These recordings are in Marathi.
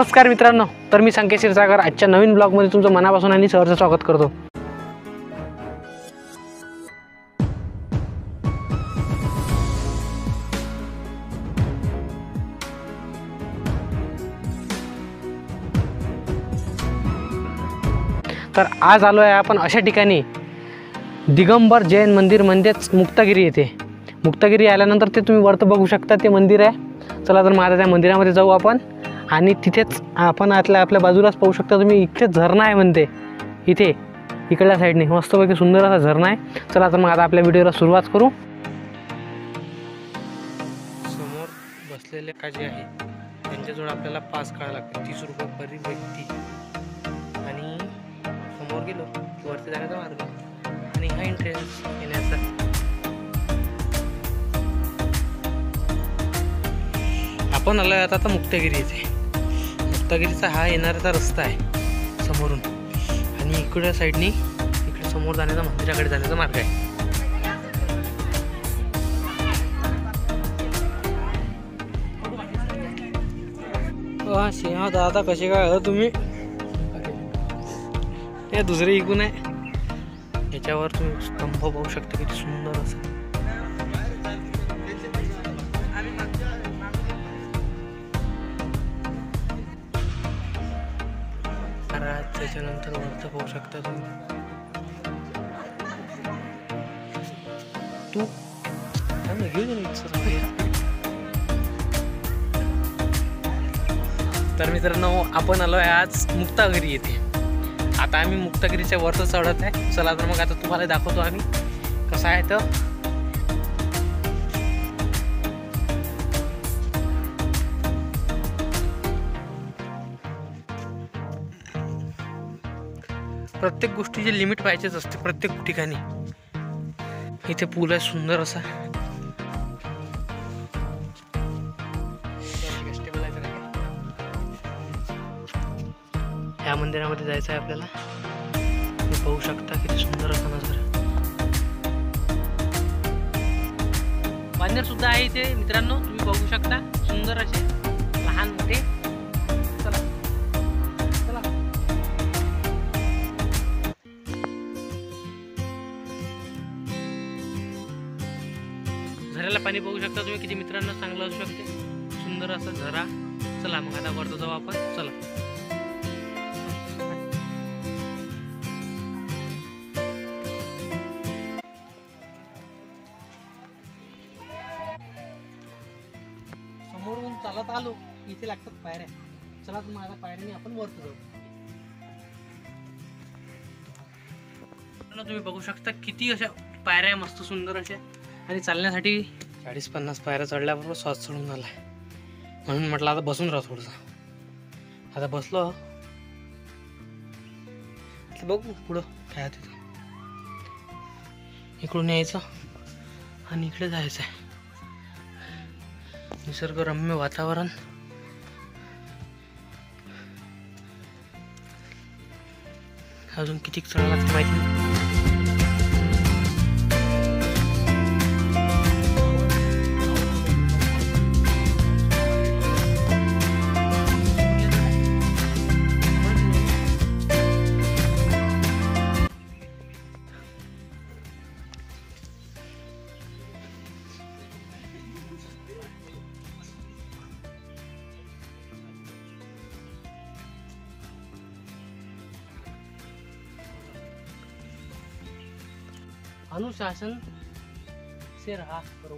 नमस्कार मित्रांनो, तर मी संकेत क्षीरसागर आजच्या नवीन ब्लॉगमध्ये तुमचं मनापासून आणि सहर्ष स्वागत करतो। तर आज आलो आहे आपण अशा ठिकाणी दिगंबर जैन मंदिर म्हणजेच मुक्तागिरी येथे। मुक्तागिरी आल्यानंतर ते तुम्ही वरती बघू शकता, ते मंदिर आहे। चला तर मग आता त्या मंदिरामध्ये जाऊ आपण आणि तिथेच आपण आपल्या बाजूलाच पाहू शकता तुम्ही, इथे झरणा आहे म्हणते, इथे इकडल्या साईडने मस्तपैकी सुंदर असा झरणा आहे। चला तर मग आता आपल्या व्हिडिओला सुरुवात करू। समोर बसलेले काजी आहे त्यांच्याजवळ आपल्याला पास काढायला लागते, 30 रुपये पर व्यक्ती। आणि समोर गेलो की वरती जाण्याचा मार्ग आणि हा एंट्रन्स येण्याचा। आपण आलो आता मुक्तागिरी येथे। मुक्तागिरीचा हा येणारा रस्ता आहे समोरून आणि इकडच्या साईडनी इकडे समोर जाण्याचा मंदिराकडे जाण्याचा मार्ग आहे। सिंह दादा कसे काय हो तुम्ही? हे दुसरे इकून आहे, याच्यावर तुम्ही स्तंभ पाहू शकता किती सुंदर असं। त्याच्यानंतर वरती पाहू शकता तुम्ही तू घेऊन। तर मित्रांनो, आपण आलो आहे आज मुक्तागिरी येथे। आता आम्ही मुक्तागिरीच्या वरती चढत आहे। चला तर मग आता तुम्हाला दाखवतो आम्ही कसं आहे। तर प्रत्येक गोष्टीचे लिमिट पाहिजेच असते प्रत्येक ठिकाणी। इथे पूल आहे सुंदर असा। ह्या मंदिरामध्ये जायचं आहे आपल्याला। तुम्ही पाहू शकता किती सुंदर असा नजारा। बांधर सुद्धा आहे इथे मित्रांनो, तुम्ही बघू शकता सुंदर असे लहान मोठे। झऱ्याला पाणी बघू शकता तुम्ही किती मित्रांनो चांगलं असू शकते, सुंदर असा झरा। चला मग आता वरती जाऊ आपण। चला समोरून चालत आलो, इथे लागतात पायऱ्या। चला तर मग आता पायऱ्याने आपण वरती जाऊ। तुम्ही बघू शकता किती अशा पायऱ्या मस्त सुंदर अशा, आणि चालण्यासाठी 40-50 पायऱ्या चढल्याबरोबर श्वास चढून आला, म्हणून म्हटलं आता बसून राहा थोडंसं। आता बसलो, बघू पुढं काय तिथं। इकडून यायचं आणि इकडे जायचं आहे। निसर्गरम्य वातावरण। अजून किती चढायला लागतं माहिती नाही। अनुशासन से रहा करो।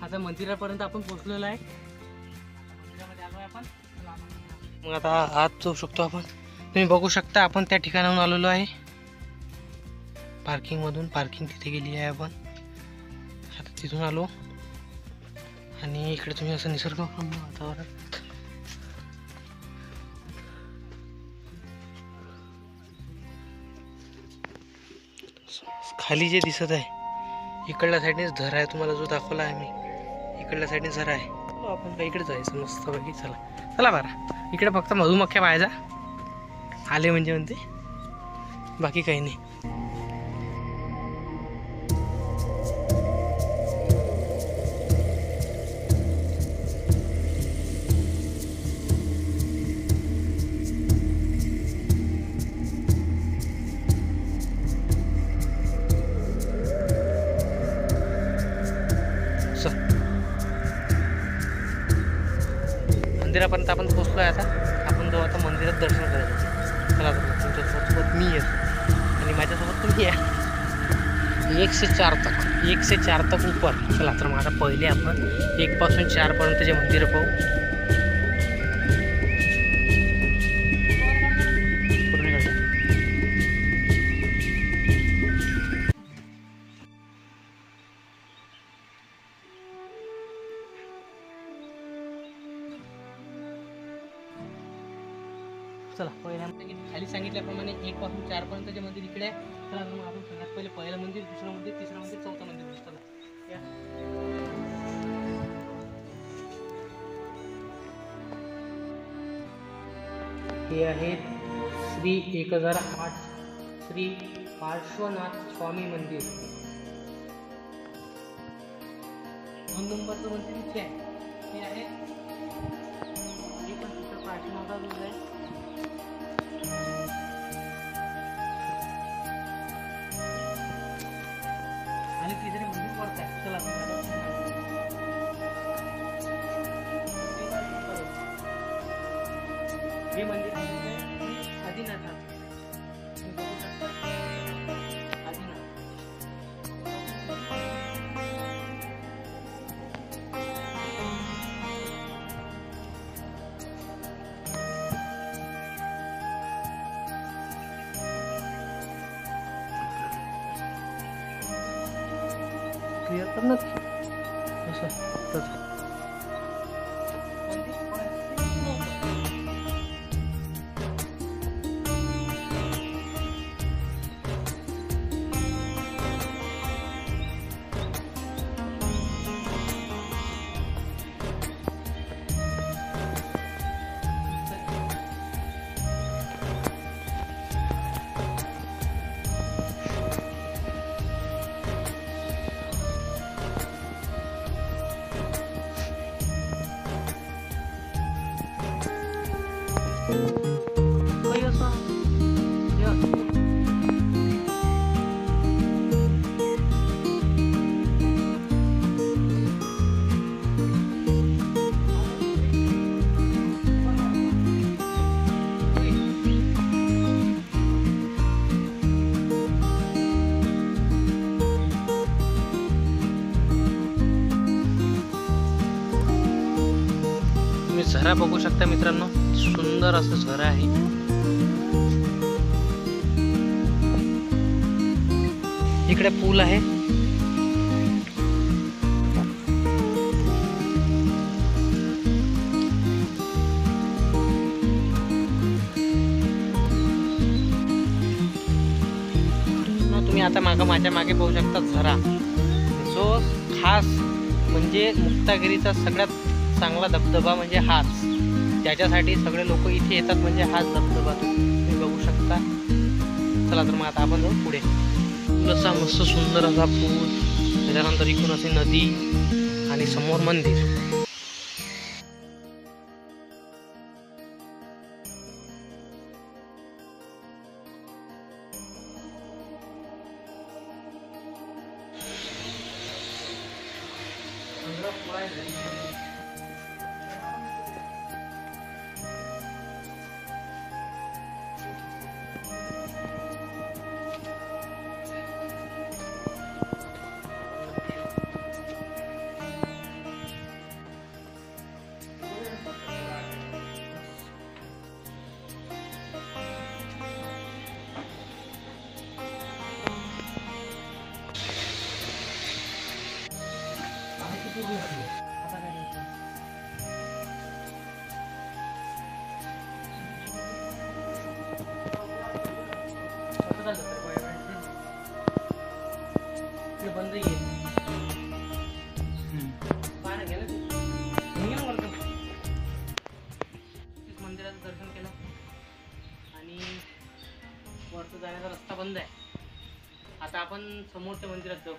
आता मंदिरापर्यंत आपण पोहोचलेलो आहे। मंदिरामध्ये आलो आहे आपण। मग आता आत जाऊ शकतो आपण। तुम्ही बघू शकता आपण त्या ठिकाणाहून आलेलो आहे, पार्किंग मधून। पार्किंग तिथे गेली आहे आपण, आता तिथून आलो आणि इकडे तुम्ही असं निसर्गरम्य वातावरण। खाली जे दिसत आहे इकडल्या साईडने झरा आहे, तुम्हाला जो दाखवला आहे मी इकडल्या साईडने झरा आहे। आपण काय इकडे जायचं मस्त पैकी। चला चला बरं, इकडे फक्त मधुमक्ख्या पाहायचा आले म्हणजे म्हणते, बाकी काही नाही। मंदिरापर्यंत आपण पोहोचलो आहे. आता आपण जाऊ आता मंदिरात दर्शन करायचं. चला तर तुमच्यासोबत मी येतो आणि माझ्यासोबत तुम्ही या. 104 तक ऊपर. चला तर मग आता पहिले आपण 1 पासून 4 पर्यंतचे मंदिरं पाहू. चला पहिल्या खाली सांगितल्याप्रमाणे 1 पासून 4 पर्यंतचे मंदिर इकडे आहे. चला मग आपण सगळ्यात पहिले पहिलं मंदिर, दुसरं मंदिर, तिसरं मंदिर, चौथं मंदिर. चला या. हे आहेत श्री 1008 श्री पार्श्वनाथ स्वामी मंदिर. 2 नंबरचं मंदिर इथे आहे. हे आहे पार्श्वनाथ आहे. आणि तिसरे मंदिर पडत आहे. चला हे मंदिर आदिनाथ. क्लिअर कर ना असं. झरा बघू शकता मित्रांनो, सुंदर असं झरा आहे. इकडे पूल आहे. तुम्ही आता माझ्या मागे पाहू शकता झरा, जो खास म्हणजे मुक्तागिरीचा सगळ्यात चांगला धबधबा म्हणजे हाच. ज्याच्यासाठी सगळे लोक इथे येतात म्हणजे हाच धबधबा तुम्ही बघू शकता. चला तर मग आता आपण जाऊ पुढे. असा मस्त सुंदर असा पूल, त्याच्यानंतर इकडून अशी नदी आणि समोर मंदिर. बंद येईल मंदिराचं दर्शन केलं आणि वरती जाण्याचा रस्ता बंद आहे. आता आपण समोरच्या मंदिरात जाऊ.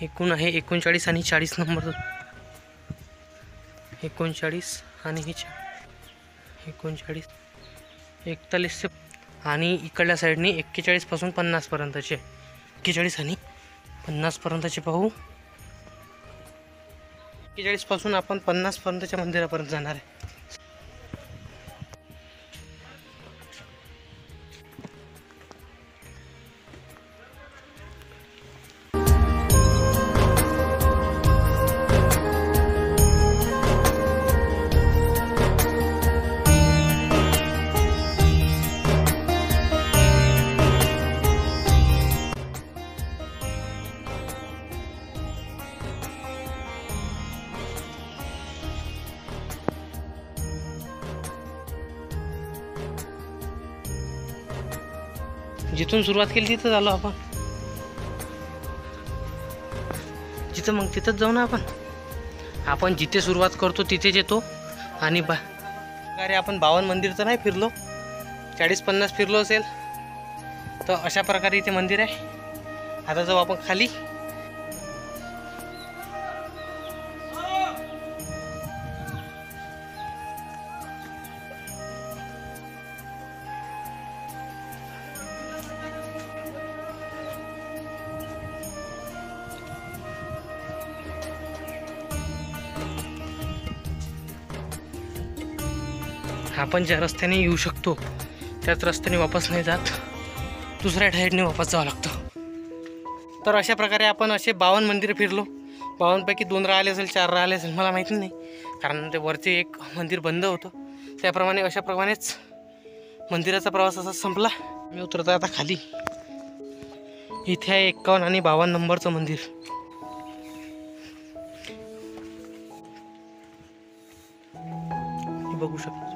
एकूण आहे 39 आणि 40 नंबर. 39 आणि 39 41 आणि इकडल्या साईडने 41 पासून 50 पर्यंतचे. 41 आणि 50 पर्यंतचे पाहू. 41 पासून आपण 50 पर्यंतच्या मंदिरापर्यंत जाणार आहे. जिथून सुरुवात केली तिथं आलो आपण. जिथं मग तिथंच जाऊ ना आपण जिथे सुरुवात करतो तिथेच येतो. आणि अरे आपण 52 मंदिर तर नाही फिरलो, 40-50 फिरलो असेल. तर अशा प्रकारे इथे मंदिर आहे. आता जाऊ आपण खाली. आपण ज्या रस्त्याने येऊ शकतो त्याच रस्त्याने वापस नाही जात, दुसऱ्या साईडने वापस जावं लागतं. तर अशा प्रकारे आपण असे 52 मंदिरं फिरलो. 52 पैकी 2 राहिले असेल, 4 राहिले असेल, मला माहिती नाही, कारण ते वरचे एक मंदिर बंद होतं. त्याप्रमाणे अशाप्रमाणेच मंदिराचा प्रवास असा संपला. मी उतरतो आता खाली. इथे आहे 51 आणि 52 नंबरचं मंदिर. हे बघू शकतो.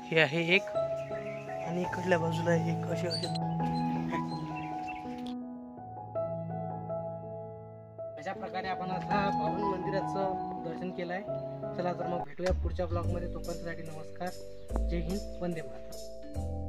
हे आहे एक, आणि इकडल्या बाजूला एक. असे अशा प्रकारे आपण आता 52 मंदिराचं दर्शन केलं आहे. चला तर मग भेटूया पुढच्या ब्लॉगमध्ये. तोपर्यंतसाठी नमस्कार. जय हिंद. वंदे मातरम.